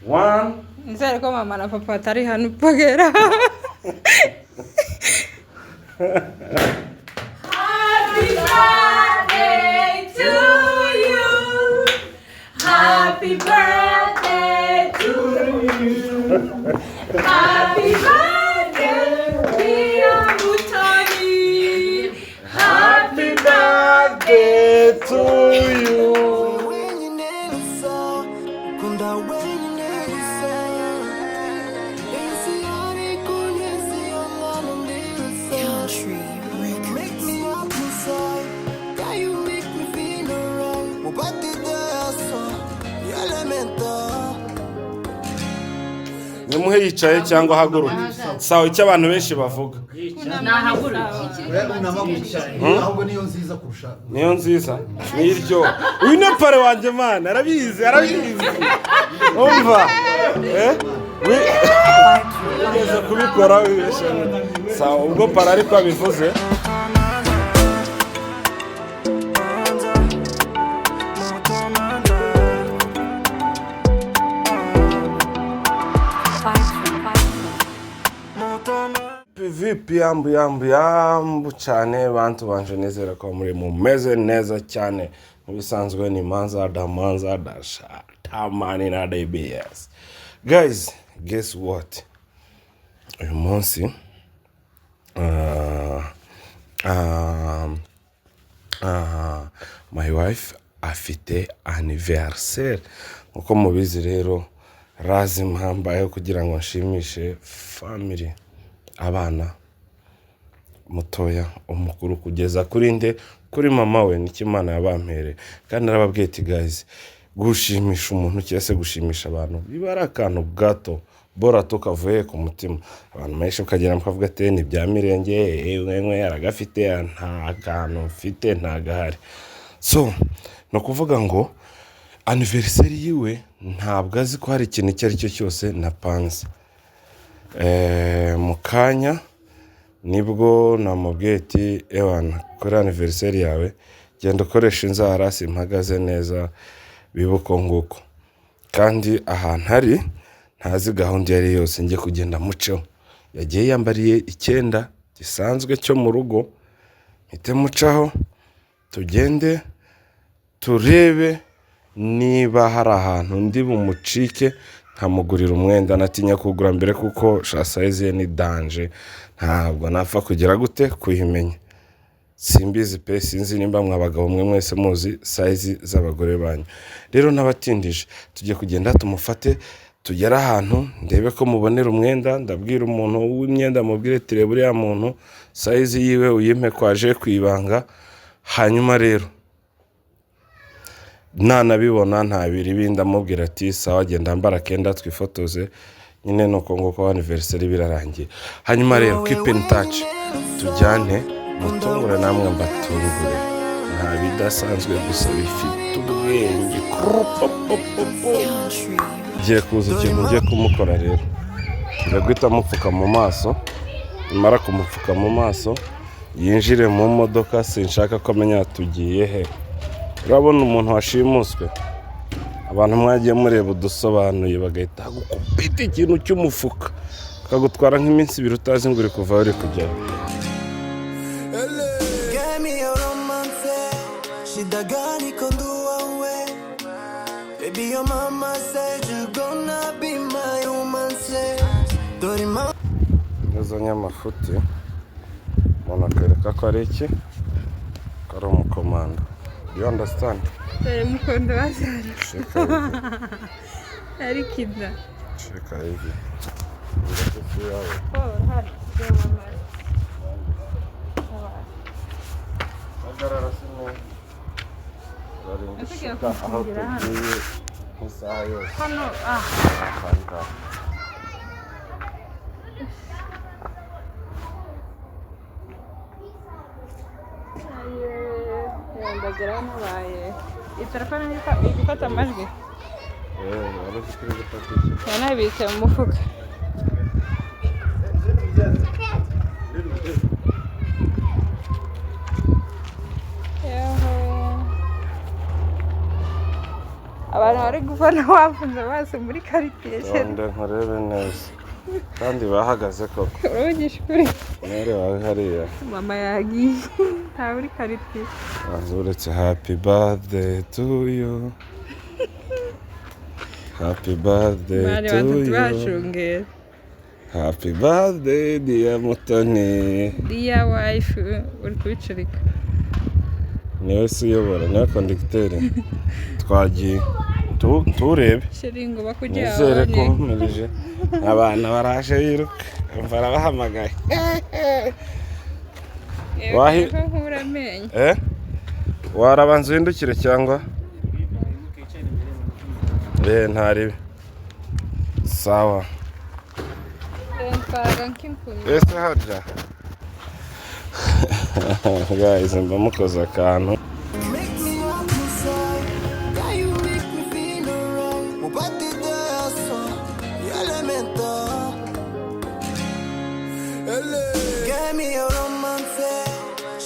1. Nizere ko mama na papa atari hano pagera. Happy birthday to you. Happy birthday to you. Happy birthday, dear Mutoni. Happy birthday to you. Nimuhe yicaye cyangwa haguruka. Sawa icyo abantu benshi bavuga. Nahaguruka. Ahubwo niyo nziza kurusha. Niyo nziza. Niryo. Uyu ni pare wanje mana, arabizi. Umva. Ugeze kubikora wibeshye. Sawa ubwo pare ariko abivuze. Vipi yambu cyane bantu banje nezera ko muri mu meze neza cyane mubisanzwe ni manza dasha tamani na DBS. Guys, guess what? Uyu munsi my wife afite anniversaire uko mubizi rero lazima hambaye kugira ngo nshimishe family, abana mutoya umukuru kugeza kuri nde kuri mama we nikimana yabampere kandi narababwiye ati guys gushimisha umuntu cyese gushimisha abantu bibara akantu gato bora tukavuye ku mutima abantu menshi ukagera mukavuga ati ni bya mirenge mwe yaragafite nta kantu mfite nta gahari. So no kuvuga ngo anniversary yiwe ntabwo azi ko hari ikintu icyo ari cyo cyose napanze. Mukanya nibwo namubwiye ati ewana kuri anniversary yawe genda ukoresha inzara simpagaze neza bibuko nguko kandi ahantu hari ntazi gahunda yari yose ngiye kugenda muceho. Yagiye yambariye icyenda gisanzwe cyo mu rugo mpite mucaho tugende turebe niba hari ahantu ndi bumucike nkamugurira umwenda natinya kugura mbere kuko size ye ni danger ntabwo napfa kugira gute kuyimenya. Simbizi pe sinzi nimba mwabagabo mwe mwese muzi size z'abagore banyu. Rero nabatindije tugiye kugenda tumufate tugera ahantu ndebe ko mubonera umwenda ndabwira umuntu w'imyenda mubwire tirebe uri ya muntu size yiwe uyimpe kwaje kwibanga. Hanyuma rero nabibona ntabiri binda mubwira ati sawa genda mbara kenda twifotoze nyine nuko nguko anniversary birarangiye. Hanyuma rero keep in touch tujyane mutungure namwe mbatungure nta bidasanzwe gusa bifite ubwenge. Giye kuza ikintu ngiye kumukora rero ndagwita mupfuka mu maso imara kumupfuka mu maso yinjire mu modoka sinshaka ko amenya tugiye he. Urabona umuntu washimuswe abantu mwagiye mureba udusobanuye bagahita gukubita ikintu cy'umufuka akagutwara nk'iminsi 2 utazi ngo uri kuva uri kujya. Izo nyamafuti umuntu akwereka ko ari iki ko ari umukomando. You understand? Mukondo wasari. Ari kidda. Cheka hivi. Hari. Agarara sino. Ndashaka aho tugiye isaha yose. Hano Fanta. Ndagera nabaye. Iterefone ifata amajwi. Warufite gufatisha. Yanabitse mu mufuka. abantu bari bari gufana wafunze amaso muri quartier Sonde nkorebe neza kandi bahagaze koko urugisha kuri nere wawe hariya mama yagiye nta muri quartier azuretse happy birthday to you happy birthday bari to batatu you bashungera happy birthday dear Mutoni dear wife uri kubicurika niwe se uyobora niwe kondegiteri twagiye turebe shiringo bakujya nizere ko humirije abana baraje biruka barabahamagaye wahi warabanza uhindukire cyangwa ntaribe sawa ese harya guys mba mukoze akantu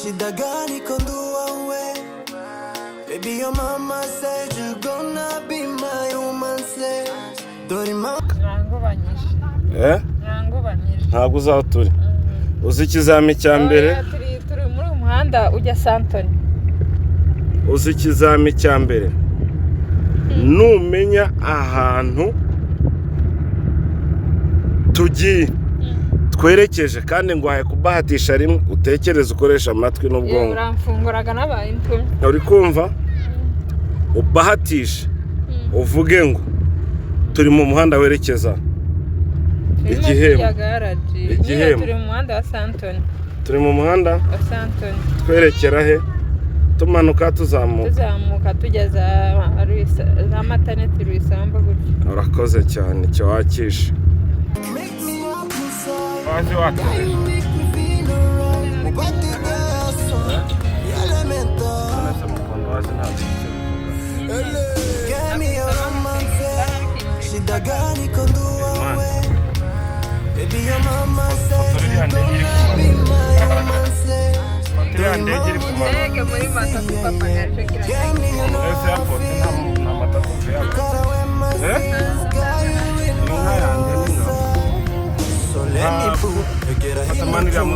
Shida gani kondua we Baby your mama said you gonna be my woman say Dori mama ntabwo uzaho turi uzi ikizami cya mbere turi muri umuhanda ujya Santoni uzi ikizami cya mbere numenya ahantu tugiye twerekeje kandi ngo haye kubahatisha rimwe utekereze ukoresha amatwi n'ubwonko uramfunguraga n'abayintu uri kumva ubahatisha uvuge ngo turi mu muhanda werekeza igihembo turi mu muhanda wa Santoni turi mu muhanda wa Santoni twerekera he tumanuka tuzamuka tugeza za maternity Ruisamba gutyo urakoze cyane cyo wakisha waje wakisha Shida gani kondua we Baby your mama said you gonna be my woman say ndege muri matatu papa yaje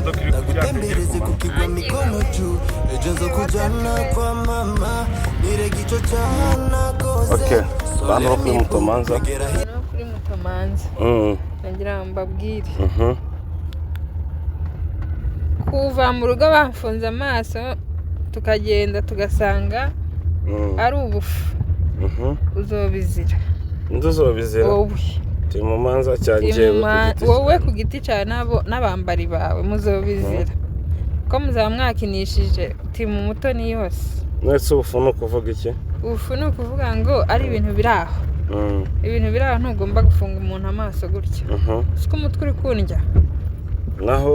Ndagutembereze kukigwa mikono juu ejo nzo kujana kwa mama nire gico cyana koze okay bano kuri Mutomanza nagira mbabwire kuva mu rugo bafunze amaso tukagenda tugasanga ari ubufu uzobizira nduzobizira mu manza cyanjyewe wowe ku giti cyawe n'abambari bawe muzobizira ko muzaba mwakinishije mu Mutoni yose mwese ubufu ni ukuvuga iki ubufu ni ukuvuga ngo ari ibintu biri aho ibintu biri aho ntugomba gufunga umuntu amaso gutya siko umutwe uri kundya naho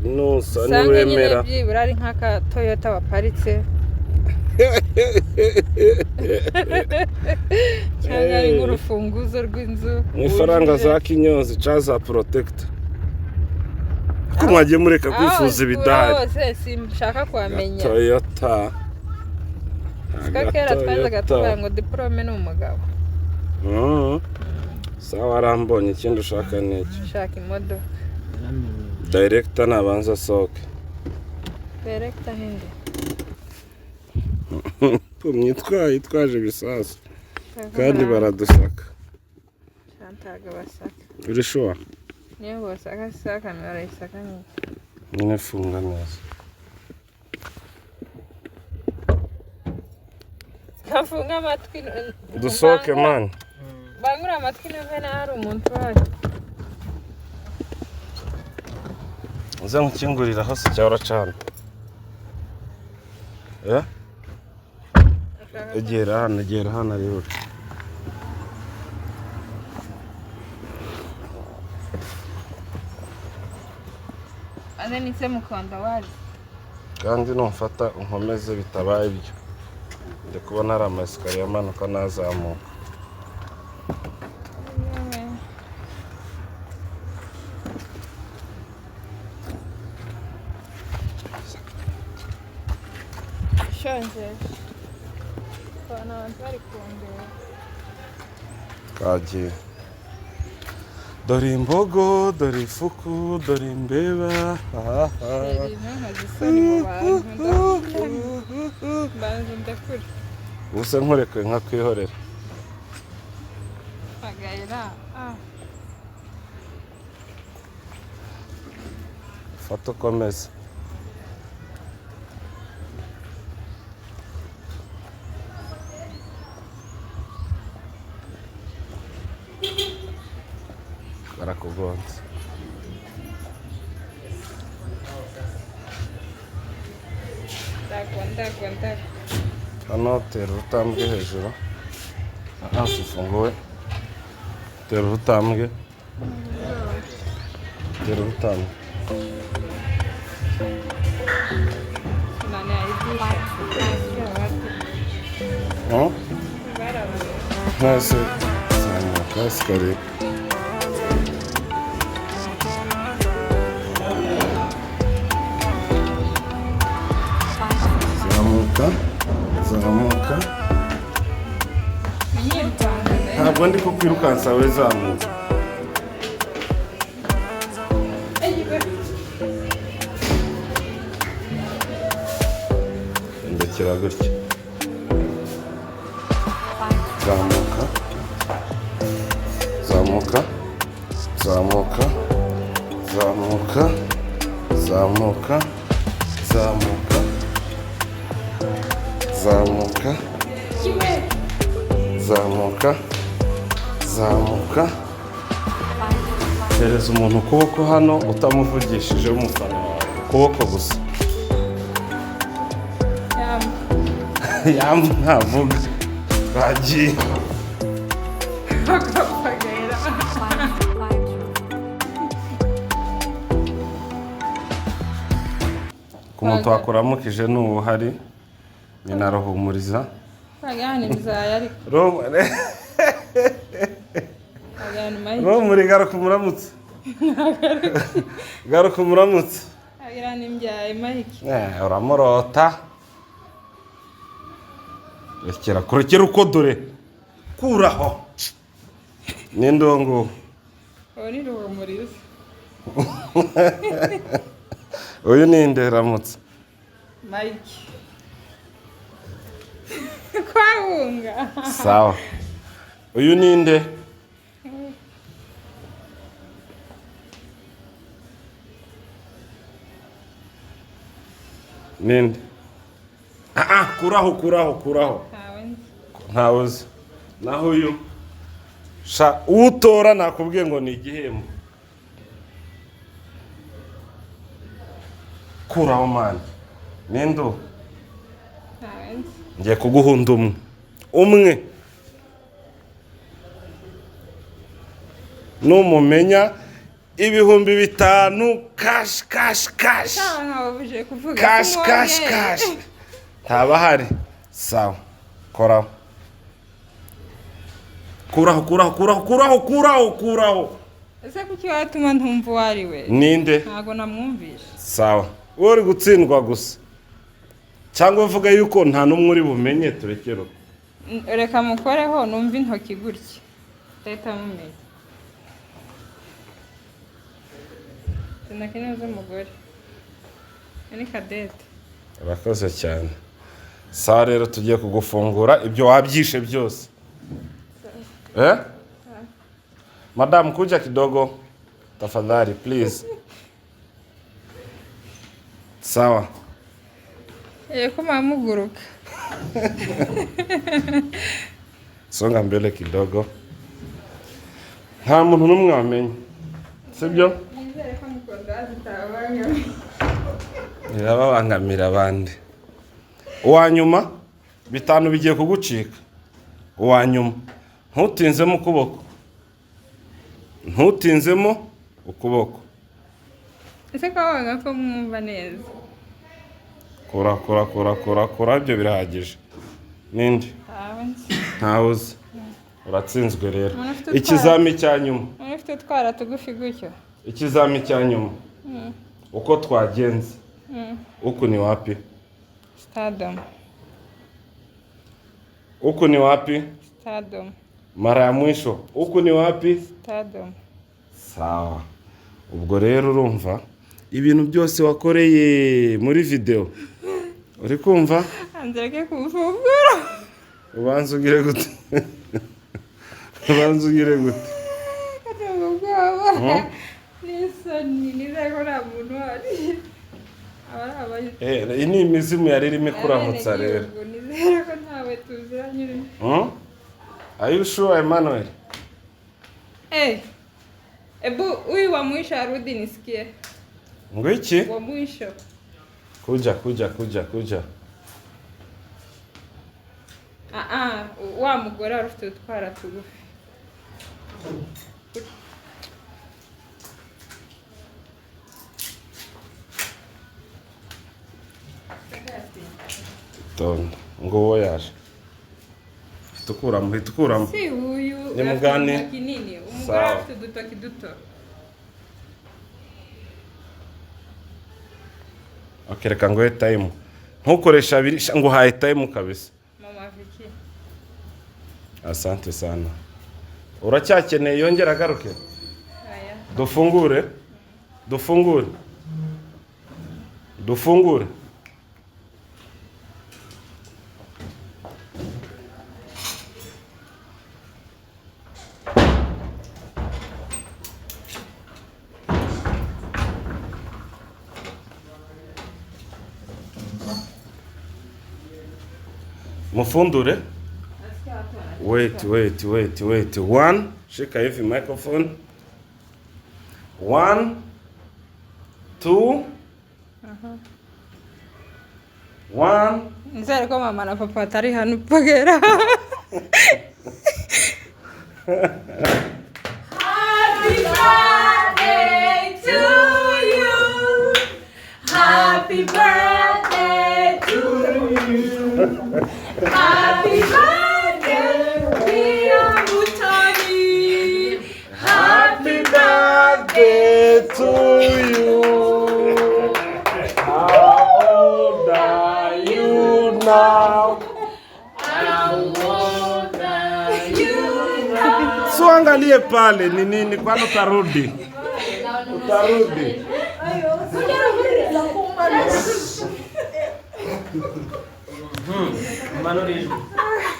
nusa niwemera byibura ari nk'aka Toyota waparitse cyangwa ari nk'urufunguzo rw'inzu mu ifaranga za kinyozi caza protector ko mwagiye mureka kwifuza ibidari sinshaka kuhamenya Toyota kera twazaga tuvuga ngo diplome ni umugabo sawa arambonye ikindi ushaka n'iki ushaka imodoka director nabanza soke director hende itwaje ibisasu kandi baradusaka shantaga basaka uri sure niyo basaka saka barayisaka nyine funga neza kafunga amatwi dusoke man bangura amatwi n've hari umuntu waje uza nkingurira hose cyangwa uracana egera hano rero nise mukondo wari kandi numfata unkomeze bitabaye ibyo ndi kubona ari amasikariye amanuka nazamuka shonje abantu bari kundeba kagiye. Dore imbogo, dore ifuku, dore imbeba. Ubuse nkurekuye nkakwihorera. Fata ukomeze. Barakugonze. Ndagwa. Hano tera urutambwe hejuru. Ufunguwe. Tera urutambwe. Tera urutambwe. Nase zamuka esikariye. Zamuka. Ntabwo ndi kukwirukansa we zamuka. Ndekera gutya. Zamuka. Hereza umuntu ukuboko hano utamuvugishije umufana wawe. Ukuboko gusa. Yamu ntavuga. Bagiye. Ku muntu wakuramukije n'ubuhari ni na Ruhumuriza. Muri garuka umuramutse. Uramurota. Kurekera uko dore. Kuraho. N'indongo. Uri Ruhumuriza. Uyu ni nde ramutse? Mike. Kwahunga. Sawa. Uyu ni nde? Ninde? Kuraho. Ntawe uzi. Naho uyu. Utora nakubwiye ngo ni igihembo. Kuraho mani. Nindo. Ngiye kuguhunda umwe. Numumenya 5,000 cash. Cash. Tabahari. Sawa. Koraho. Kuraho. Ese kuki watuma ntumva wari we? Ninde? Ntago namwumvisha. Sawa. Uri gutsindwa gusa. Cyangwa uvuga yuko nta numwe uri bumenye turekero. Reka mukoreho numva intoki gutya. Leta mumenye. Sinakeneye umugore. Ni Cadette. Urakoze cyane. Sawa rero tugiye kugufungura ibyo wabyishe byose. Madam kuja kidogo. Tafadhali please. Sawa. Kama muguruka. Songa mbele kidogo. Nta muntu numwe wamenye. Sibyo? Irababangamira abandi. Uwanyuma 5 bigiye kugucika. Uwanyuma ntutinzemo ukuboko. Ese ko wanga ko mwumva neza. Kora ibyo birahagije. Ninde? Ntawuzi. Uratsinzwe rero. Ikizami cya nyuma. Ufite twara tugufi gutyo. Ikizami cya nyuma. Uko twagenze. Uku ni wapi? Stardom. Uku ni wapi? Stardom. Mara ya mwisho huku ni wapi? Stardom. Sawa. Ubwo rero urumva ibintu byose wakoreye muri video. Uri kumva? Anzereke kuvumbura. Ubanza ugire gute? Ubanza ugire gute? Katongo bwaba. Nisoni nizako na muntu ari. Abara abaye. Iyi ni imizimu yari irimo kuramutsa rero. Nizera ko ntawe tuziranye. Are you sure, Emmanuel? Ebu huyu wa mwisho arudi nisikie. Ngo iki? Wa mwisho. Kuja. Wa mugore arufite utwara tugufi. Tonda. Ngo yaje. Tukuramo. Si huyu. Ni mugani? Kinini. Umugore Sawa. afite udutoki duto. Okay, reka nguhe time. Ntukoresha abiri ngo haye time kabisa. Mama Vicky. Asante sana. Uracyakeneye yongera agaruke? Aya. Dufungure. Mufundure. Wait. One. Shika hivi microphone. 1 2 1. Nizere ko mama na papa atari hano pagera. Happy birthday to you. Happy birthday to you. Happy birthday, dear Mutoni. Happy birthday to you. How old are you now? Suangalie pale ni nini kwani utarudi.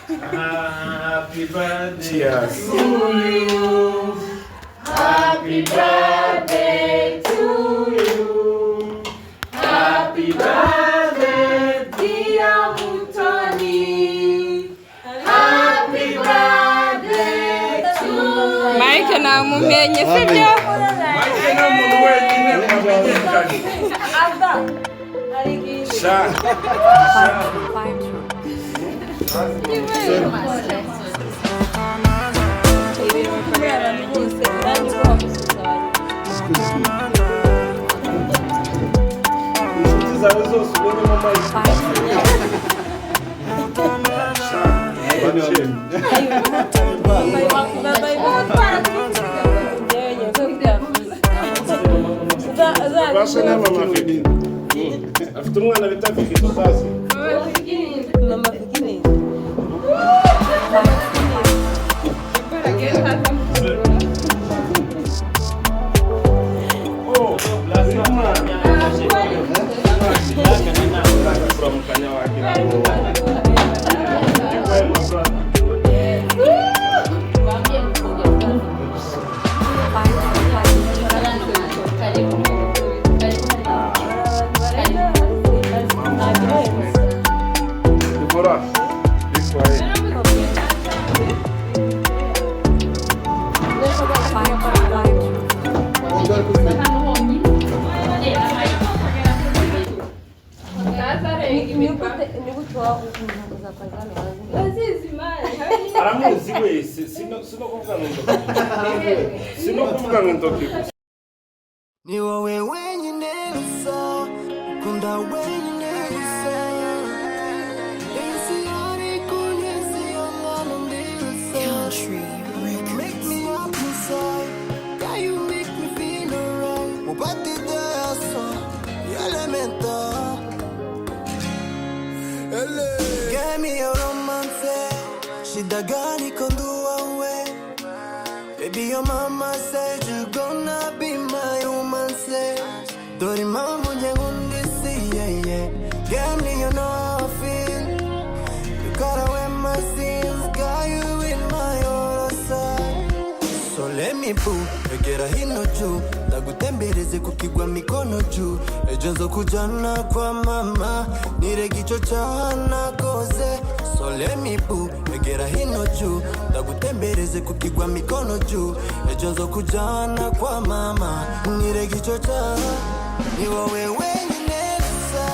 Happy birthday Cheers. to you. Happy birthday to you. Happy birthday, dear Mutoni. Happy birthday to you. Mike na mumenye sibyo? Mike na muntu wenyine mumenyekanye. Sha. Zawe zose ubonye mu mazi. Basa na mama Vicky. Afite umwana bita Vicky tutazi. Mama Vicky ni. Aramuzi wese sino kuvuga ngo ndoki. Ni wowe wenyine gusa ukunda wenyine gusa isi yari kunyesi yongana ndigusa make me up inside yeah you make me feel alright mubati dasa elemental give me your romance shida gani konduwa we Baby, your mama said you gonna be my woman, say. Dori mama nyangundi si, yeah. Gamli, you know how I feel. You got away my sins, got you in my other side. So let me boo, egera hino juu. Ndagutembereze kukigwa mikono juu. Ejo nzo kujana kwa mama, nire gicho chana koze. So let me boo, egera hino juu. Ndagutembereze kukigwa mikono juu. Ejo nzo kujana kwa mama, nire gicho chana. Ni wowe wenyine gusa,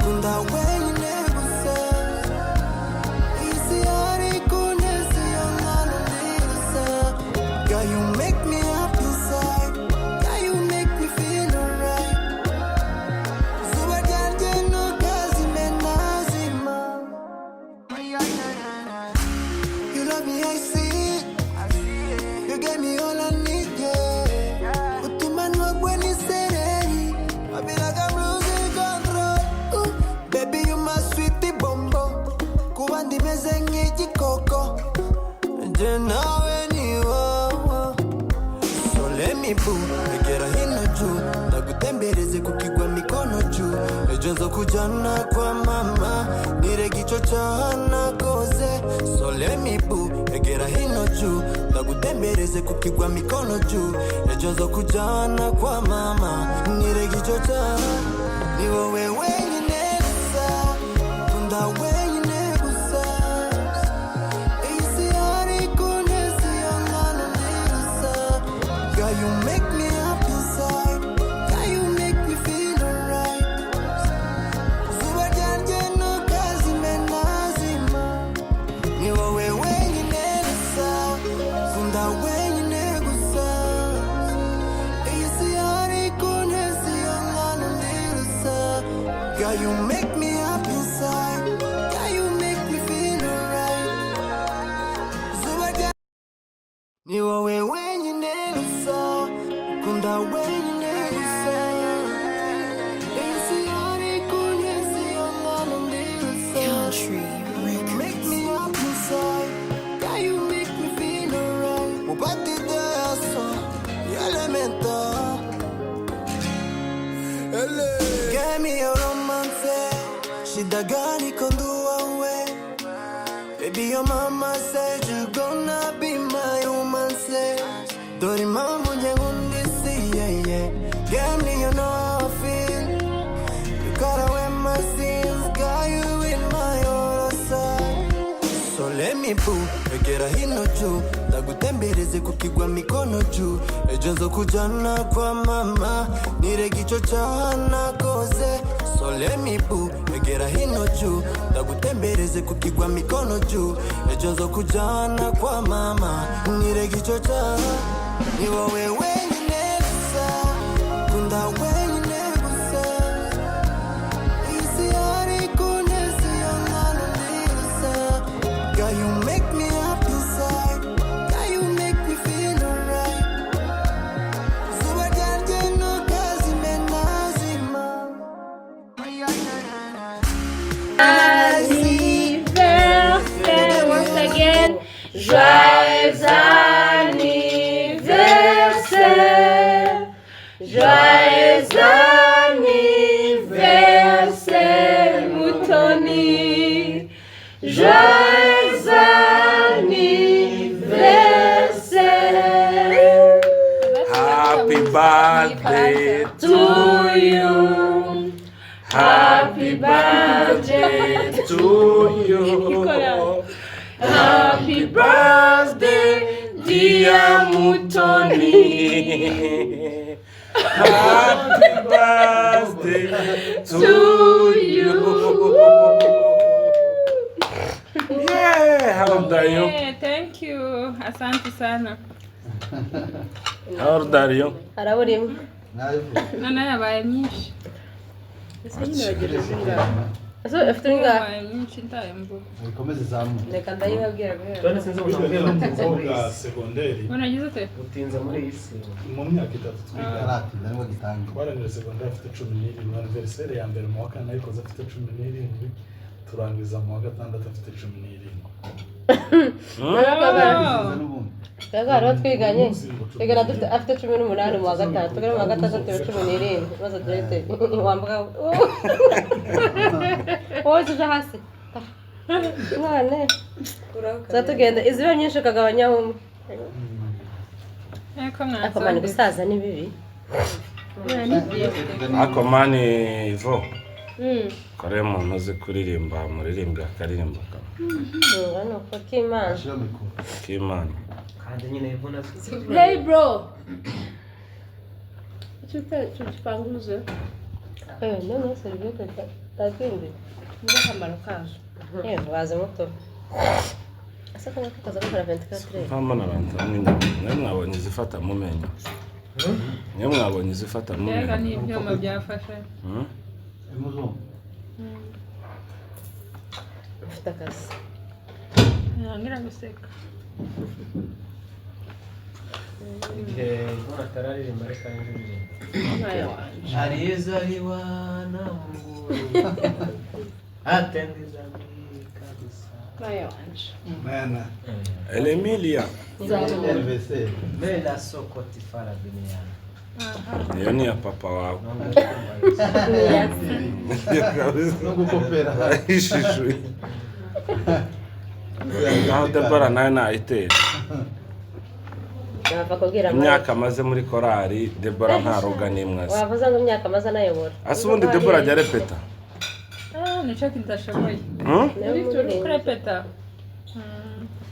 kunda wenyine gusa. Isi hari kunesi yongana ndigusa. Girl, you make me happy inside. Girl, you make me feel alright. Zuba janje no kazi menazima. You love me, I see it. You gave me all I need, yeah. Utumanwa kweni sereni. I feel like I'm losing control. Baby, you my sweetie bombo. Kubandi meze ngijikoko. Je nawe ni wawa. So let me boo, egera hino juu. Ndagutembereze kukigwa mikono juu. Ejo nzo kujana kwa mama, nire gicho chana koze. So let me boo, egera hino juu. Ndagutembereze kukigwa mikono juu. Ejo nzo kujana kwa mama, nire gicho chana. Ni wowe wenyine gusa, kunda wenyine gusa. Isi hari kunesi yongana ndigusa. Girl, you make me happy inside. Girl, you make me feel alright. Zuba janje no kazi menazima. Ni wowe wenyine gusa, kunda wenyine gusa. Isi hari kunesi yongana ndigusa. Girl, you make me happy inside. Girl, you make me feel alright. Zuba janje ni wowe wenyine gusa, kunda wenyine gusa. Isi hari kunesi yongana ndigusa. Make me up inside. Girl, you make me feel alright. Mubati deso, elemental. Give me your romance. Shida gani kondua uwe. Baby, your mama said you gonna be my woman, say. Dori mama nyangundi si, yeah. Gamli, you know how I feel. You got away my sins, got you in my other side. So let me boo, egera hino juu. Ndagutembereze kukigwa mikono juu. Ejo nzo kujana kwa mama, nire gicho chana koze. So let me boo, egera hino juu. Ndagutembereze kukigwa mikono juu. Ejo nzo kujana kwa mama, nire gicho chana. Ni wowe wenyine gusa, kunda wenyine gusa. Isi hari kunesi yongana ndigusa. Girl, you make me happy inside. Girl, you make me feel alright. Zuba janje no kazi menazima. Anniversaire, once again. Joyeux anniversaire. Joyeux anniversaire, Mutoni. Joyeux anniversaire. Happy birthday To you. Happy birthday to you. Happy birthday, dear Mutoni. Happy birthday to you. Yeah, how old are you? Yeah, thank you. Asante sana. How old are you? Harabura imwe. None yabaye myinshi. Ese nyine wagira zingahe? Ese afite ingahe? Yabaye myinshi ndaye mvuga. Bikomeze zamu. Reka ndayibabwira guhera. Twari sinzi ubushombe segonderi Unagize ute? utinze muri iyi si Mu myaka 3 twiga aratinda nibwo gitangira. twarangiza segonderi afite 17 anniversaire ya mbere mu wa kane ariko afite 17 turangiza mu wa gatandatu afite 17. Bize n'ubundi. Twagara twiganye. Twigana dufite afite 18 mu wa gatatu. Tugera mu wa gatatu 17. Maze durete wambuka. Wowe uje hasi. None. Zatugenda izibe nyinshi kagabanyaho. Ako mani gusaza ni bibi. ako mani ivo kare umuntu uzi kuririmba muririmba akaririmba Ngano kwa Kimana. k'Imana kandi nyine ibona Play bro. Tupanguze. No, serviette tatindi. Niba kamaro kaje. Waze muto. Asa kama kaza gukora 24. mpamana abantu mwe mwabonye izifata mu menyo mwe mwabonye izifata mu Reka menyo n'ibyuma byafashe. Ufite akazi. Ngira guseka. igihe mbona atararirimba reka njuririmba Maya wanje. alizaliwana Mungu atendiza kabisa Maya wanje. Mana. Emilia Anniversaire. bela soko tifara duniani iyo ni ya papa wawe No gukopera. ishishuye aho Debora nawe nayitera Nava kubwira imyaka amaze muri korari Debora nta roga n'imwe azi wavuze ngo imyaka maze anayobora. ase ubundi Debora ajya repeta Nicyo kidashoboye. Muri Kurepeta.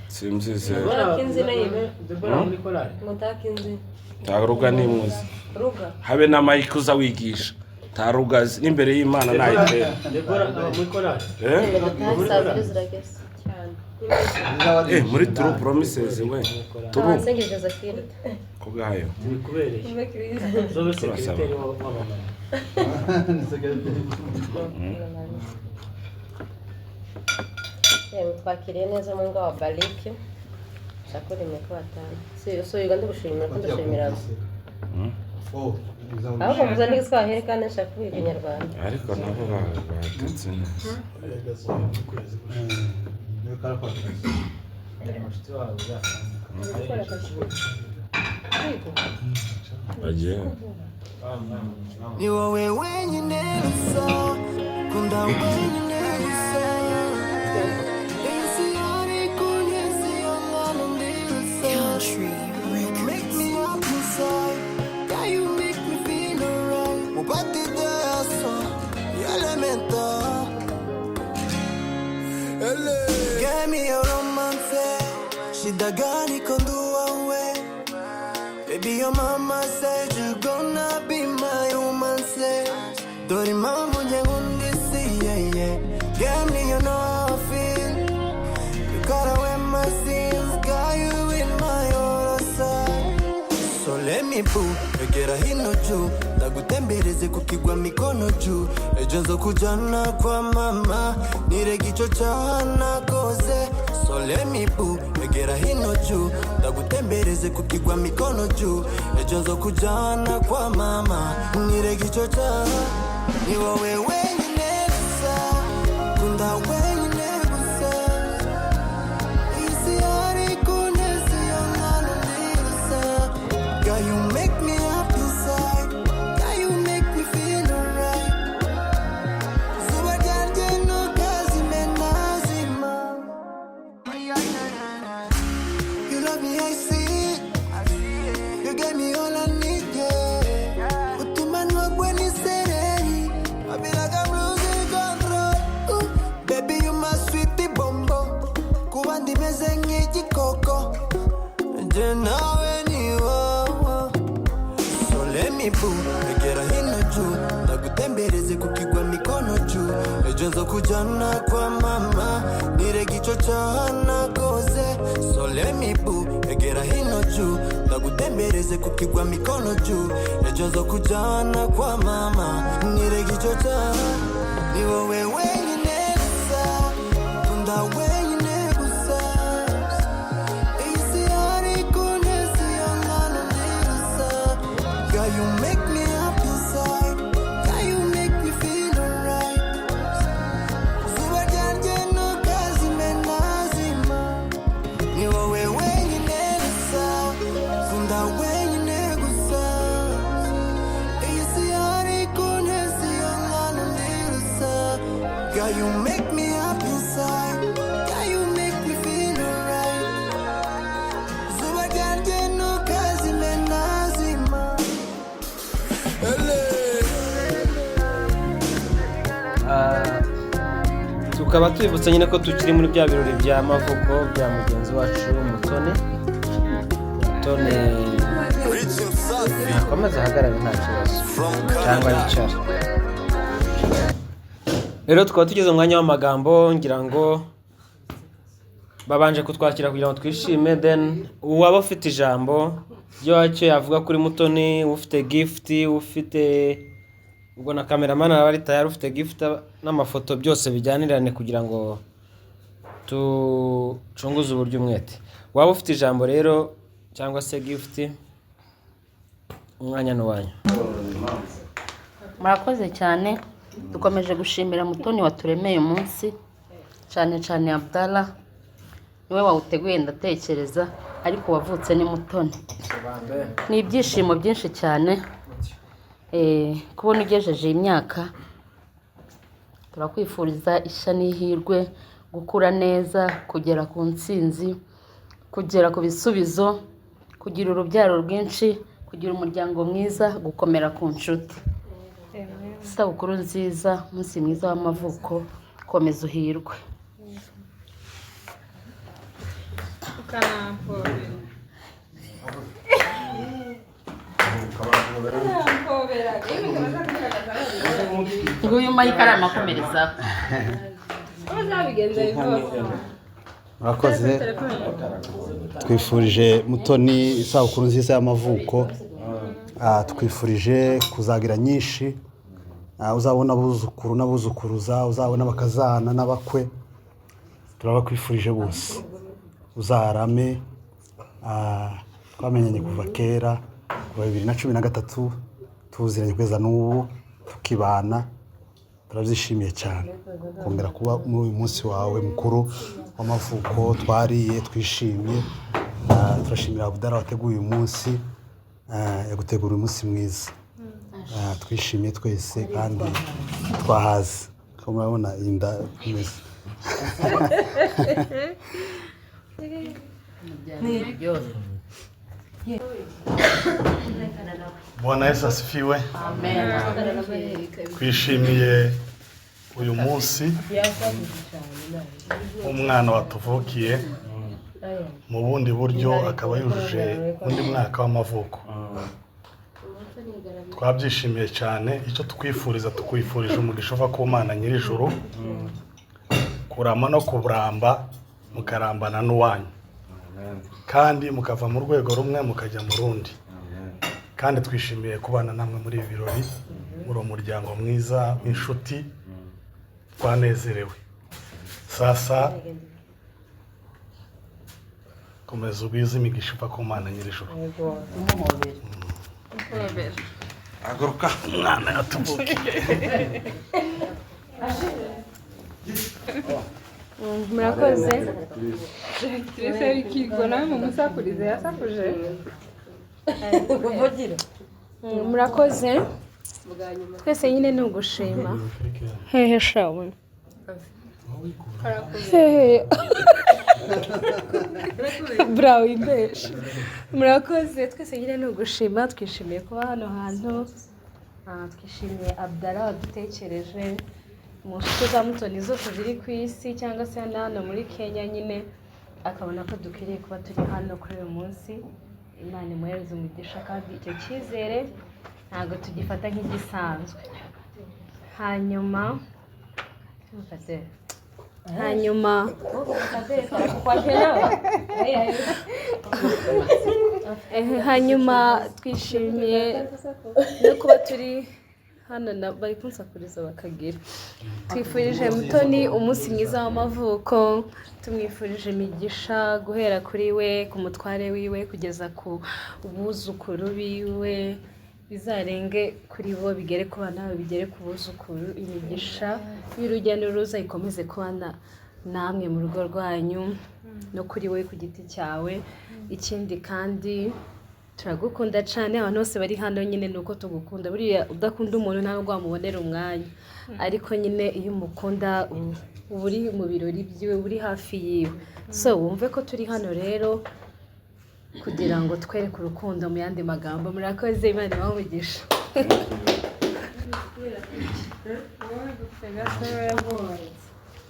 simzize Mutakinzi nayibe. Debora muri korari Mutakinzi. nta roga n'imwe uzi Ruga. habe na Mike uza wigisha nta roga azi n'imbere y'Imana nayitera Debora muri korari Mutakinzi zirageze cyane. muri True Promises we True Nsengeje Zakira. kugayo bikubereye zobe sekreteri w'abamama Ni secretary. Twakiriye neza mu ngo wa Balike. Shakuri meko batanu. So Uganda gushimira ko ndashimira. Oh, Ahubwo muza n'igiswahili kandi nshaka kuvuga ikinyarwanda. ariko nabo batetse neza Niyo karakora. ari mushiti wawe bagiye Ni wowe wenyine gusa kunda wenyine gusa isi yari kunyezi yongana ndi gusa make me up inside yeah you make me feel alright mubati desa elemental give me your romance shida gani kondua we baby your mama said you gonna be my romance Dori mambo nyegundi si yeah Give me you know how I feel You gotta wear my sins Got you in my other side So let me boo Egera hino juu Ndagutembereze kukigwa mikono juu Ejo nzo kujana kwa mama Nire gicho chana koze So let me boo Egera hino juu Ndagutembereze kukigwa mikono juu Ejo nzo kujana kwa mama Nire gicho chana Ni wowe wenyine gusa Kunda wenyine gusa Isi yari kunezi yongana ndi gusa God you make me up inside God you make me feel alright Zuba ryanje ntukazime nazima You love me I see it You gave me all I need yeah Utuma ntwagwe n'isereri I feel like I'm losing control Baby you my sweetie bombo Kuba ndimeze nk'igikoko Je nawe ni wowe So let me boo Egera hino juu Ndagutembereze kukigwa mikono juu Ejo nzo kujana kwa mama Nire gicho chana koze So let me boo Egera hino juu Ndagutembereze kukigwa mikono juu Ejo nzo kujana kwa mama Nire gicho chana Ni wowe wenyine gusa Kunda wenyine gusa Isi yari kunezi yongana ndi gusa God you make me up inside God you make me feel alright Zuba ryanje ntukazime nazima Ni wowe wenyine gusa you make me up inside. Yeah, you make me feel alright. Zuba ryanje ntukazime nazima. tukaba twibutsa nyine ko tukiri muri bya birori by'amavuko bya mugenzi wacu Mutoni nakomeza ahagarare nta kibazo cyangwa yicara. Rero tukaba tugeze umwanya w'amagambo, ngira ngo babanje kutwakira kugira ngo twishime, then uwaba ufite ijambo icyo yavuga kuri Mutoni, ufite gift, ufite ubwo na cameraman aba ari tayari, ufite gift n'amafoto byose bijyanirane kugira ngo tucunguze uburyo umwete. Waba ufite ijambo rero cyangwa se gift, umwanya n'uwanyu. Murakoze cyane, dukomeje gushimira Mutoni waturemeye umunsi, cyane cyane Abdallah niwe wawuteguye ndatekereza, ariko wavutse ni Mutoni. Ni ibyishimo byinshi cyane kubona ugejeje imyaka. Turakwifuriza ishya n'ihirwe, gukura neza, kugera ku ntsinzi, kugera ku bisubizo, kugira urubyaro rwinshi, kugira umuryango mwiza, gukomera ku nshuti. Isabukuru nziza, umunsi mwiza w'amavuko, komeza uhirwe. Nguyu mayikara amakomereza. Murakoze, twifurije Mutoni isabukuru nziza y'amavuko. Twifurije kuzagira nyinshi, uzabona abuzukuru n'abuzukuruza, uzabona abakazana n'abakwe, turabakwifurije bose. Uzarame, twamenyanye kuva kera, kuva 2013 tuziranye kugeza n'ubu tukibana. Turabyishimiye cyane kongera kuba muri uyu munsi wawe mukuru w'amavuko. Twariye twishimye, turashimira Abdallah wateguye uyu munsi, yagutegura umunsi mwiza. Twishimiye twese kandi twahaze, ko murabona inda imeze. Bwana Yesu asifiwe. Twishimiye uyu munsi umwana watuvukiye mu bundi buryo, akaba yujuje undi mwaka w'amavuko. Twabyishimiye cyane. Icyo tukwifuriza, tukwifurije umugisha uva ku Mana nyir'ijuru, kurama no kuburamba, mukarambana n'uwanyu, kandi mukava mu rwego rumwe mukajya mu rundi. Kandi twishimiye kubana namwe muri ibi birori, muri umuryango mwiza w'inshuti. Twanezerewe. Sasa komeza ubwiza imigisha uva ku Mana nyir'ijuru. Aguruka mwana yatuvukiye. Murakoze. Directrice w'ikigo nawe mumusakurize yasakuje. Murakoze. Twese nyine ni ugushima. Hehe shawe. Hehe. Bravo imbesh. Murakoze, twese nyine ni ugushima, twishimiye kuba hano hantu. Twishimiye Abdallah wadutekereje mu nshuti za Mutoni zose ziri ku isi, cyangwa se hano muri Kenya nyine, akabona ko dukwiriye kuba turi hano kuri uyu munsi. Imana imuhereze umugisha, kandi icyo cyizere ntabwo tugifata nk'igisanzwe. Hanyuma hanyuma twishimiye no kuba turi hano, bari kunsakuriza bakagira. Twifurije Mutoni umunsi mwiza w'amavuko, tumwifurije imigisha guhera kuri we, ku mutware wiwe, kugeza ku buzukuru biwe, bizarenge kuri bo, bigere ku bana, bigere ku buzukuru. Imigisha y'urugendo n'uruza ikomeze kubana namwe mu rugo rwanyu no kuri we ku giti cyawe. Ikindi kandi turagukunda cyane abantu bose bari hano nyine ni uko tugukunda buriya udakunda umuntu nta nubwo wamubonera umwanya ariko nyine iyo umukunda uba uri mu birori byiwe uri hafi yiwe so wumve ko turi hano rero kugira ngo twereke urukundo mu yandi magambo murakoze Imana ibamugisha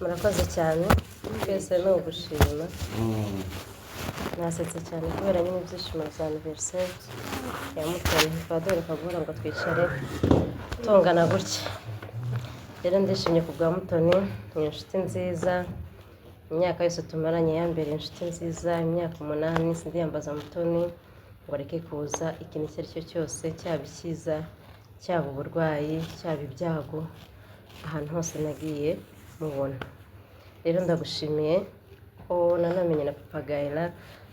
murakoze cyane twese ni ugushima nasetse cyane kubera nyine ibyishimo bya anniversaire ya Mutoni Fadore Kagura ngo twicare tungana gutya rero ndishimye ku bwa Mutoni ni inshuti nziza imyaka yose tumaranye ya mbere inshuti nziza imyaka 8 sindiyambaza Mutoni ngo areke kuza ikintu icyo ari cyo cyose cyaba icyiza cyaba uburwayi cyaba ibyago ahantu hose nagiye mubona rero ndagushimiye ko nanamenye na Papa Gaela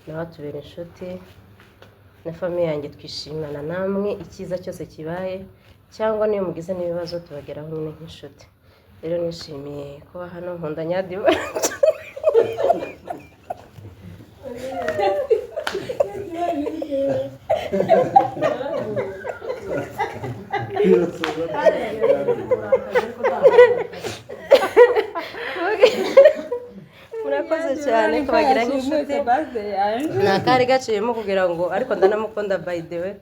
nawe atubera inshuti na famiye yanjye twishimana namwe icyiza cyose kibaye cyangwa niyo mugize n'ibibazo tubageraho nyine nk'inshuti rero nishimiye kuba hano nkunda Nyadiba murakoze cyane kubagira nk'inshuti nakari gaciyemo kugira ngo ariko ndanamukunda by the way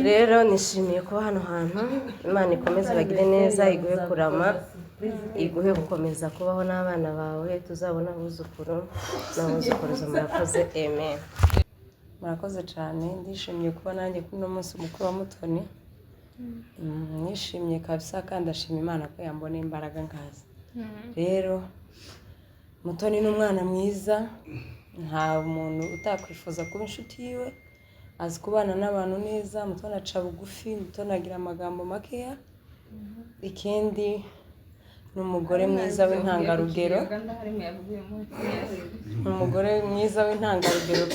rero nishimiye kuba hano hantu Imana ikomeze bagire neza iguhe kurama iguhe gukomeza kubaho n'abana bawe tuzabona abuzukuru n'abuzukuruza murakoze amen murakoze cyane ndishimiye kuba nanjye kuri uno munsi mukuru wa Mutoni nishimiye kabisa kandi ndashima Imana ko yamboneye imbaraga nkazi rero Mutoni ni umwana mwiza nta muntu utakwifuza kuba inshuti yiwe azi kubana n'abantu neza Mutoni aca bugufi Mutoni agira amagambo makeya ikindi ni umugore mwiza w'intangarugero umugore mwiza w'intangarugero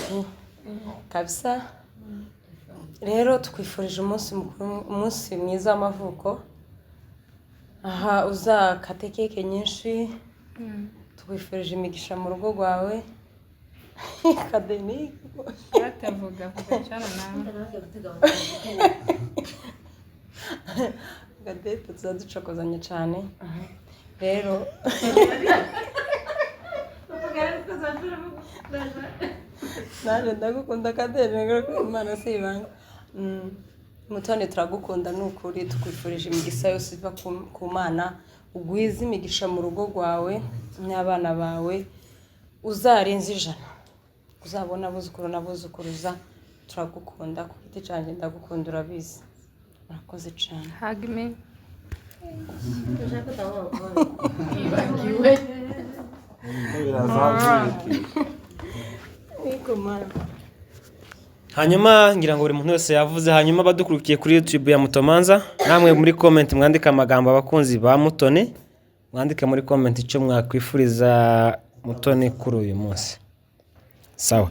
kabisa rero twifurije umunsi mwiza w'amavuko aha uzakate keke nyinshi twifurije imigisha mu rugo rwawe Kadeni batavuga cyane nawe Gadete tuzaducokozanya cyane rero naje ndagukunda Kadeni ngo Imana sibanga Mutoni turagukunda n'ukuri tukwifurije imigisha yose iva ku Mana ugwize imigisha mu rugo rwawe n'abana bawe uzarenza 100 uzabona abuzukuru n'abuzukuruza turagukunda ku giti cyanjye ndagukunda urabizi murakoze cyane hagme hanyuma ngira ngo buri muntu wese yavuze hanyuma badukurikiye kuri YouTube ya Mutomanza namwe muri comment mwandika amagambo abakunzi ba Mutoni mwandike muri comment icyo mwakwifuriza Mutoni kuri uyu munsi sawa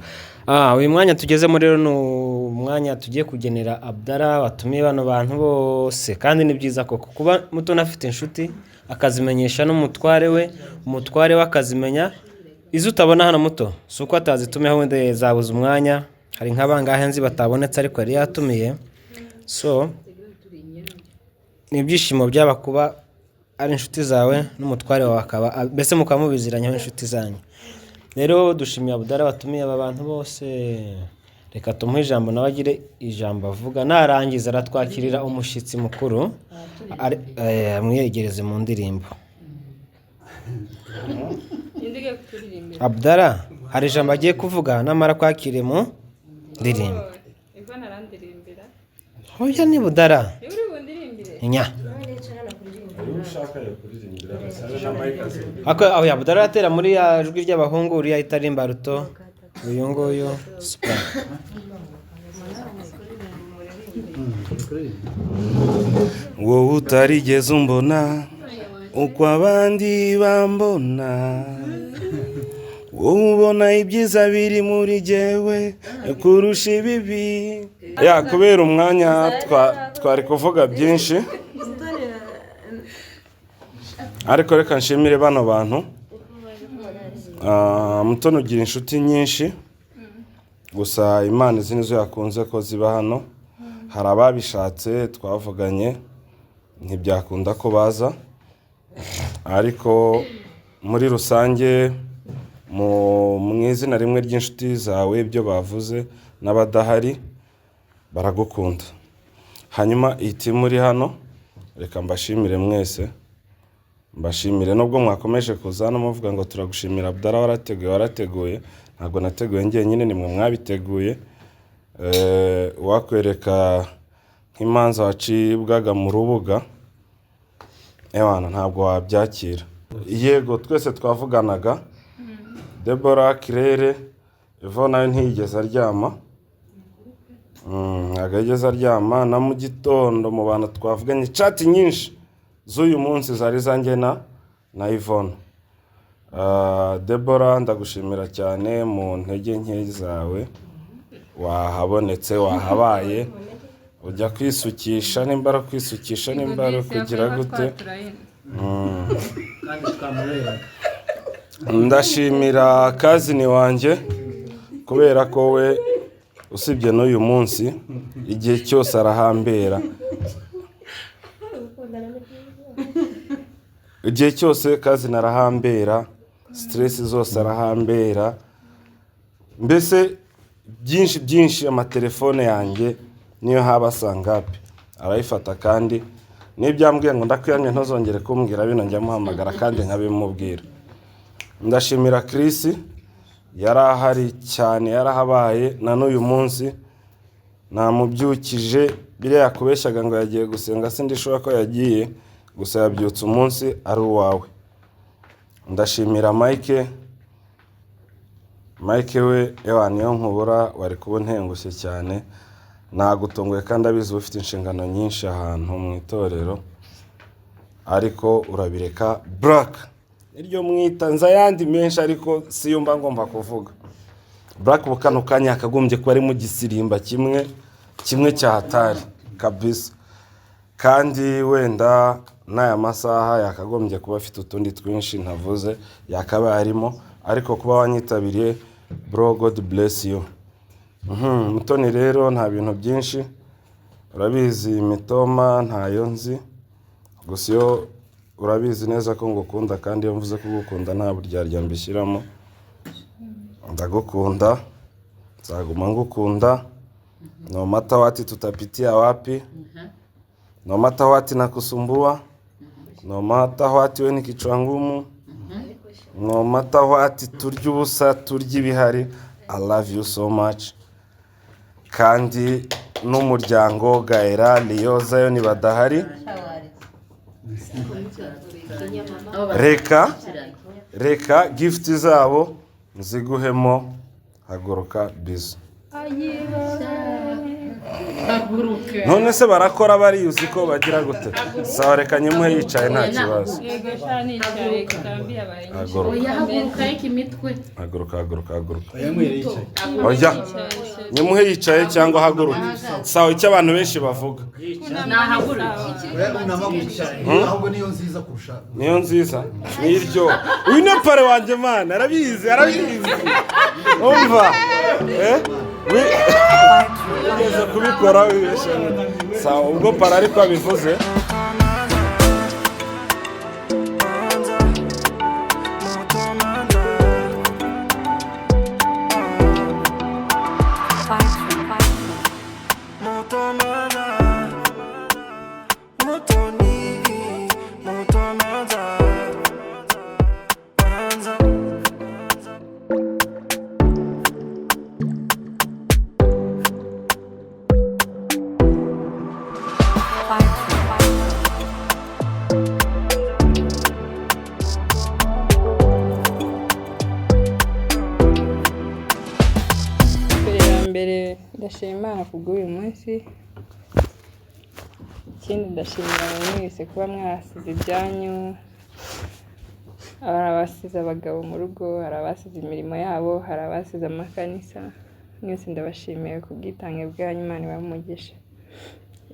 uyu mwanya tugezemo rero ni umwanya tugiye kugenera Abdallah watumiye bano bantu bose kandi ni byiza koko kuba Mutoni afite inshuti akazimenyesha n'umutware we umutware we akazimenya izo utabona hano muto si uko atazitumiyeho wenda zabuze umwanya hari nk'abangahe nzi batabonetse ariko yari yatumiye so ni ibyishimo byaba kuba ari inshuti zawe n'umutware wawe akaba mbese mukaba mubiziranyeho inshuti zanyu rero dushimiye Abdallah watumiye aba bantu bose reka tumuhe ijambo nawe agire ijambo avuga narangiza aratwakirira umushyitsi mukuru amwiyegereze mu ndirimbo Abdallah hari ijambo agiye kuvuga namara kwakire mu ndirimbo hoya ni Abdallah nya aho Abdallah atera muri ya jwi ry'abahungu uri ahita arimba ruto uyu nguyu super wowe utarigeze umbona uko abandi bambona wowe ubona ibyiza biri muri jyewe kurusha ibibi kubera umwanya twari kuvuga byinshi ariko reka nshimire bano bantu Mutoni ugira inshuti nyinshi gusa Imana izi nizo yakunze ko ziba hano. Hari ababishatse twavuganye ntibyakunda ko baza, ariko muri rusange mu izina rimwe ry'inshuti zawe ibyo bavuze n'abadahari baragukunda. Hanyuma iyi timu iri hano reka mbashimire mwese, mbashimire nubwo mwakomeje kuza hano muvuga ngo turagushimira Abdallah warateguye, ntabwo nateguye njyenyine, nimwe mwabiteguye. Wakwereka nk'imanza wacibwaga mu rubuga ntabwo wabyakira. Yego twese twavuganaga, Deborah, Claire, Yvonne nawe ntiyigeze aryama, ntabwo yigeze aryama. Na mu gitondo mu bantu twavuganye chat nyinshi z'uyu munsi zari zanjye na Yvonne. Deborah ndagushimira cyane, mu ntege nke zawe wahabonetse, wahabaye, ujya kwisukisha, nimba ari kwisukisha, nimba ari kugira gute. Ndashimira kazini wanjye kubera ko we usibye n'uyu munsi igihe cyose arahambera, igihe cyose kazini arahambera, stress zose arahambera, mbese byinshi amatelefone yanjye niyo haba sangapi arayifata, kandi n'ibyambwiye ngo ndakwiyamye ntuzongere kumbwira bino njya muhamagara kandi nkabimubwira. Ndashimira Chris, yarahari cyane, yarahabaye na n'uyu munsi namubyukije, biriya yakubeshyaga ngo yagiye gusenga sindishobora ko yagiye, gusa yabyutse umunsi ari uwawe. Ndashimira Mike we niyo nkubura wari kuba ntengushye cyane, nagutunguye kandi abizi ufite inshingano nyinshi ahantu mu itorero, ariko urabireka. Black iryo mwita nza yandi menshi ariko siyumva ngomba kuvuga. Black bukano kanya akagombye kuba ari mu gisirimba kimwe cya hatari kabisa, kandi wenda n'aya masaha yakagombye kuba afite utundi twinshi ntavuze yakabaye arimo, ariko kuba wanyitabiriye bro, God bless you. Mutoni rero nta bintu byinshi, urabizi Mitoma ntayo nzi, gusa yo urabizi neza ko ngukunda, kandi iyo mvuze ko gukunda nta buryarya mbishyiramo. Ndagukunda, nzaguma ngukunda, no matter what tutapitia wapi, no matter what nakusumbua, no matter what we ni kichwa ngumu, no matter what turya ubusa turya ibihari, I love you so much. Kandi n'umuryango Gaera, Liyoza yo ni badahari, reka gift zabo nziguhemo, haguruka bizo. None se barakora bariyuzi ko bagira gute? Sawa reka nyemuhe yicaye nta kibazo. Haguruka. Oya nyemuhe yicaye cyangwa haguruka. Sawa icyo abantu benshi bavuga. Niyo nziza niryo. Uyu ni pare wanjye mana, arabizi. Umva ugeze kubikora wibeshe. Sawa ubwo para ariko abivuze. Ndashima Imana kubw'uyu munsi. Ikindi ndashimira mwese kuba mwasize ibyanyu, hari abasize abagabo mu rugo, hari abasize imirimo yabo, hari abasize amakanisa. Mwese ndabashimiye kubw'itange bwanyu, Imana ibahe umugisha.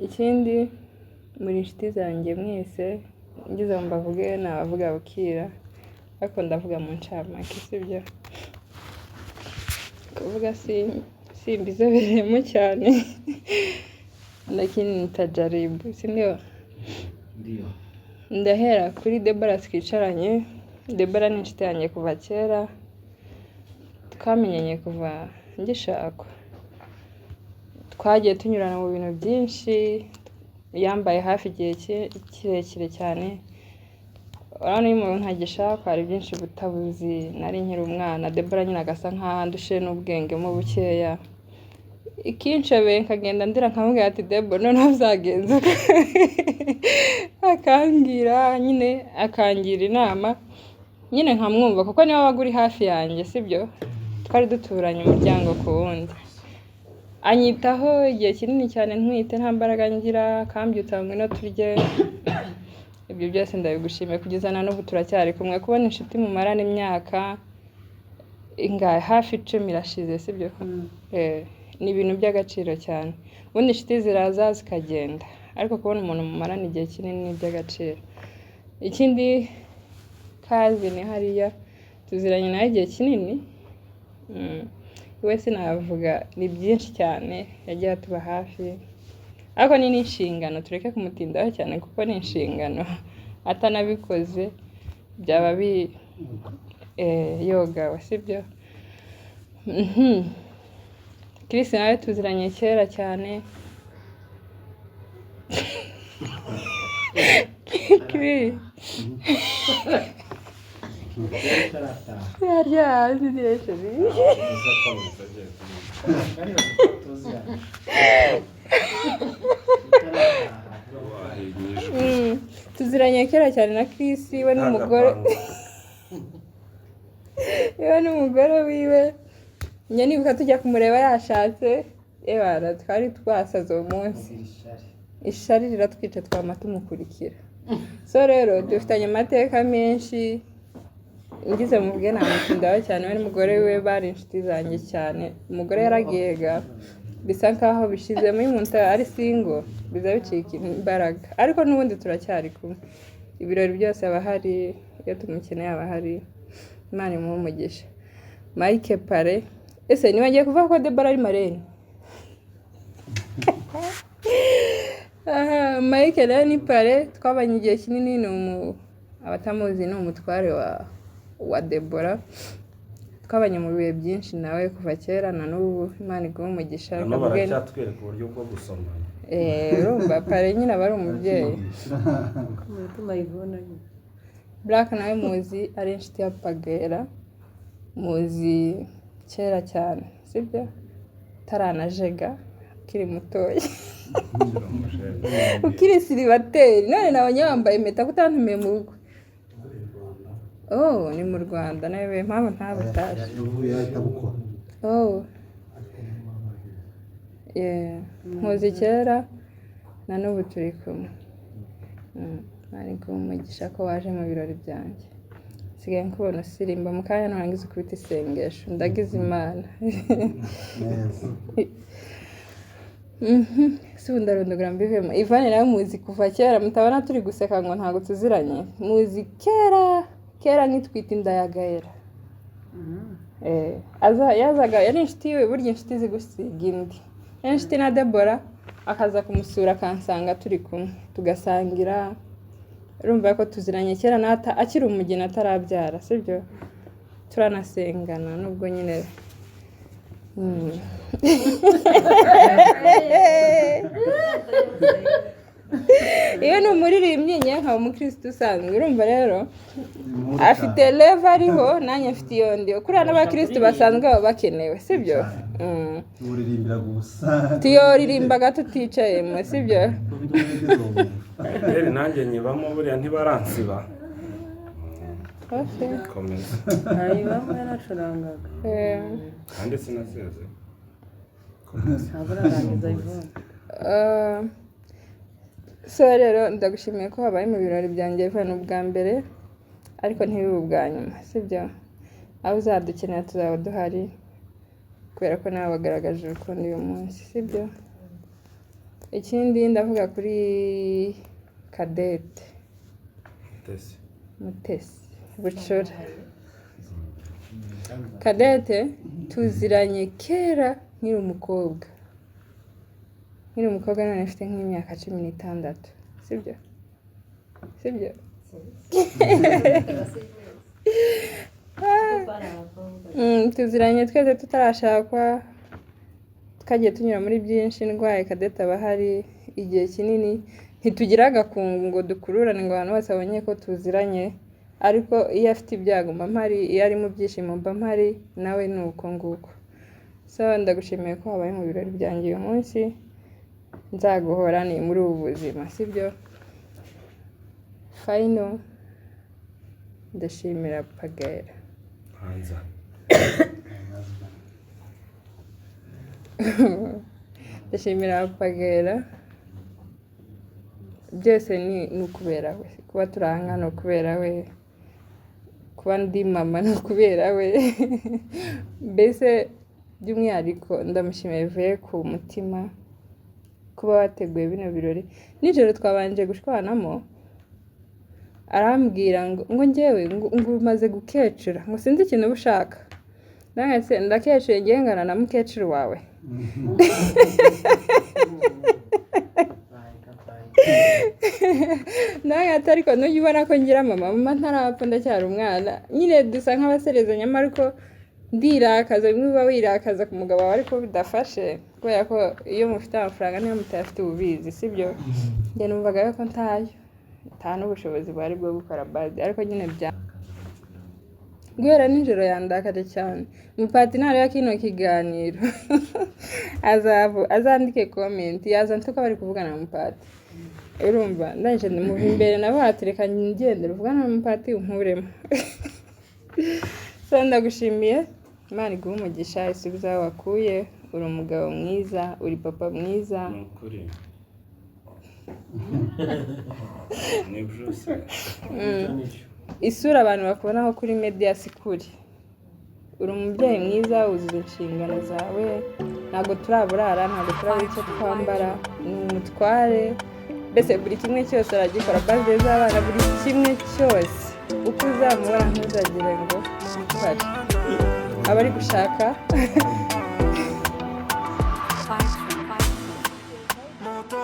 Ikindi muri inshuti zanjye mwese ngize ngo mbavuge nabavuga bukira, ariko ndavuga mu ncamake sibyo kuvuga simbizobereyemo cyane lakini nitajaribu si ndio? Ndahera kuri Deborah twicaranye. Deborah ni inshuti yanjye kuva kera, twamenyanye kuva ngishakwa. Twagiye tunyurana mu bintu byinshi, yambaye hafi igihe kirekire cyane. Urabona iyo umuntu ntagishakwa hari byinshi butabuzi. Nari nkiri umwana, Deborah nyine agasa nkaho andushe n'ubwenge mu bukeya. Ikinshebe nkagenda ndira nkamubwira ati Deborah noneho byagenze akambwira nyine akangira inama nyine nkamwumva kuko niwe wabaga uri hafi yanjye sibyo, twari duturanye umuryango ku wundi. Anyitaho igihe kinini cyane ntwite nta mbaraga ngira, akambyutsa ngo no turye. Ibyo byose ndabigushimiye kugeza na n'ubu turacyari kumwe. Kubona inshuti mu marana imyaka ingahe hafi 10 irashize sibyo. Ni ibintu by'agaciro cyane. Ubundi inshuti ziraza zikagenda, ariko kubona umuntu mu marana igihe kinini ni iby'agaciro. Ikindi kazi ni hariya tuziranye nawe igihe kinini. Wese navuga ni byinshi cyane yagiye atuba hafi, ariko ni n'inshingano tureke kumutindaho cyane kuko ni inshingano atanabikoze byaba yoga sibyo. Chris nawe tuziranye kera cyane. Chris ya tuziranye kera cyane na Chris we n'umugore wiwe. Nibuka tujya kumureba yashatse ebara twari twasaze umunsi ishari riratwica twama tumukurikira. So rero dufitanye amateka menshi, ngize mubwe namutindaho cyane we n'umugore we bari inshuti zanjye cyane. Umugore yaragiyega bisa nkaho bishizemo iyo umuntu ari single biza bicika imbaraga, ariko n'ubundi turacyari kumwe. Ibirori byose abahari, iyo tumukeneye abahari. Imana imuhe umugisha. Mike Pare ese nibagiye kuvuga ko Deborah ari marene. Mike rero ni Pare twabanye igihe kinini. Ni abatamuzi ni umutware wa Deborah. Twabanye mu bihe byinshi nawe kuva kera na n'ubu. Imana iguhe umugisha. Baracyatwereka uburyo bwo gusomana. Urumva Pare nyine aba ari umubyeyi. Black nawe muzi ari inshuti ya Pagera, muzi kera cyane sibyo, taranajega kiri mutoya. Ukiri siribateri none nabonye wambaye impeta kutantumiye mu rugo. Ni mu Rwanda nawe mpamvu ntabutaje. Muzi kera na n'ubu turi kumwe. Bari kumugisha ko waje mu birori byanjye. Sigaye nkubona usirimba mu kanya narangiza ukubita isengesho ndagize Imana. Sundarondogora mbivemo. Ivan nawe muzi kuva kera, mutabona turi guseka ngo ntago tuziranye. Muzi kera nitwita indayagaera. Yazaga yari inshuti we, burya inshuti zigusiga indi. Inshuti na Deborah akaza kumusura akansanga turi kumwe tugasangira. Urumva ko tuziranye kera nata akiri umugeni atarabyara sibyo. Turanasengana nubwo nyine iyo ni umuririmbyi nkaba umukristo usanzwe. Urumva rero afite level ariho nanjye mfite iyo ndi. Kuri n'abakristo basanzwe baba bakenewe sibyo. Uririmbira gusa tuyoririmbaga tuticayemo sibyo. Nanjye nyibamo buriya ntibaransiba. Komeza. Ayibamo yaracurangaga. Kandi sinaseze. Ntabwo ararangiza Yvonne. So rero ndagushimiye ko habaye mu birori byanjye Yvonne ubwa mbere, ariko ntibibe ubwa nyuma sibyo. Aho uzadukenera tuzaba duhari kubera ko nawe bagaragaje urukundo uyu munsi sibyo. Ikindi ndavuga kuri Cadette Mutesi Bucura. Cadette tuziranye kera nkiri umukobwa none mfite nk'imyaka 16 sibyo tuziranye twese tutarashakwa twagiye tunyura muri byinshi ndwaye Cadette aba hari igihe kinini ntitugira agakungu ngo dukururane ngo abantu bose babonye ko tuziranye ariko iyo afite ibyago mba mpari iyo ari mu byishimo mba mpari nawe ni uko nguko so ndagushimiye ko wabaye mu birori byanjye uyu munsi nzaguhora ni muri ubu buzima sibyo final ndashimira Pagera hanza ndashimira Pagera byose ni ukubera we kuba turanga ni ukubera we kuba ndi mama ni ukubera we mbese by'umwihariko ndamushimiye bivuye ku mutima kuba wateguye bino birori nijoro twabanje gushwanamo arambwira ngo njyewe ngo umaze gukecura ngo sinzi ikintu ubushaka nange ndakecura ngengana na mukecuru wawe nange atari ko nujya ubona ko ngira mama ntarapfa ndacyari umwana nyine dusa nk'abaserezanya ariko ndirakaza bimwe uba wirakaza ku mugabo wawe ariko bidafashe kubera ko iyo mufite amafaranga niyo mutayafite ububizi sibyo njye numvaga ko nta n'ubushobozi bwari bwo gukora badi ariko nyine bya guhera nijoro yandakaje cyane umupatinari wa kino kiganiro azandike comment yazanze ko bari kuvugana na mupati urumva ndanje mu imbere nabo hatereka ngende ruvugana na mupati unkuremo so ndagushimiye Imana iguhe umugisha isubiza aho wakuye uri umugabo mwiza uri papa mwiza nukuri ni byose isura abantu bakubonaho kuri media sikuri uri umubyeyi mwiza wuzuza inshingano zawe ntabwo turaburara ntabwo turabura icyo twambara ni umutware mbese buri kimwe cyose aragikora baze z'abana buri kimwe cyose uko uzamubona ntuzagire ngo witware abari gushaka Moto